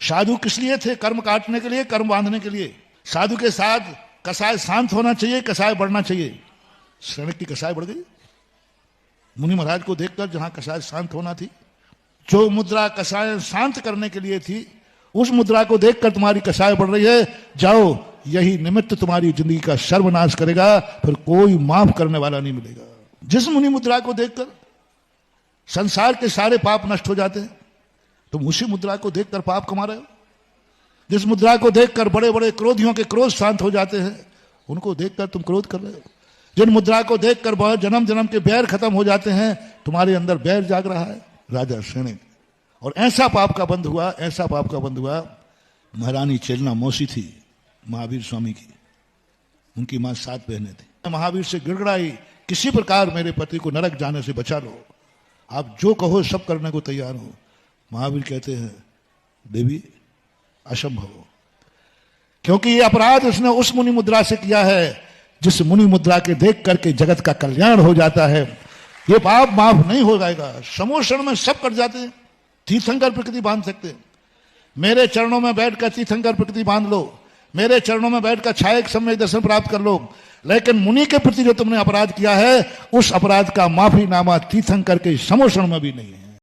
साधु किस लिए थे? कर्म काटने के लिए, कर्म बांधने के लिए। साधु के साथ कसाय शांत होना चाहिए, कसाय बढ़ना चाहिए। श्रेणी की कसाय बढ़ गई। मुनि महाराज को देखकर जहां कसाय शांत होना थी, जो मुद्रा कसाय शांत करने के लिए थी, उस मुद्रा को देखकर तुम्हारी कसाय बढ़ रही है। जाओ, यही निमित्त तुम्हारी जिंदगी का सर्वनाश करेगा, फिर कोई माफ करने वाला नहीं मिलेगा। जिस मुनि मुद्रा को देखकर संसार के सारे पाप नष्ट हो जाते हैं, तुम उसी मुद्रा को देखकर पाप कमा रहे हो। जिस मुद्रा को देखकर बड़े बड़े क्रोधियों के क्रोध शांत हो जाते हैं, उनको देखकर तुम क्रोध कर रहे हो। जिन मुद्रा को देखकर बहुत जन्म जन्म के बैर खत्म हो जाते हैं, तुम्हारे अंदर बैर जाग रहा है। राजा श्रेणी। और ऐसा पाप का बंध हुआ, ऐसा पाप का बंध हुआ। महारानी चेलना मौसी थी महावीर स्वामी की, उनकी मां 7 बहनें थी। महावीर से गिड़गिड़ाई, किसी प्रकार मेरे पति को नरक जाने से बचा लो, आप जो कहो सब करने को तैयार हो। महावीर कहते हैं, देवी असंभव, क्योंकि ये अपराध उसने उस मुनि मुद्रा से किया है जिस मुनि मुद्रा के देख करके जगत का कल्याण हो जाता है। ये पाप माफ नहीं हो जाएगा। समोषण में सब कट जाते हैं। तीर्थंकर प्रकृति बांध सकते हैं। मेरे चरणों में बैठकर तीर्थंकर प्रकृति बांध लो, मेरे चरणों में बैठकर छायक सम्यक दर्शन प्राप्त कर लो, लेकिन मुनि के प्रति जो तुमने अपराध किया है, उस अपराध का माफीनामा तीर्थंकर के समोषण में भी नहीं है।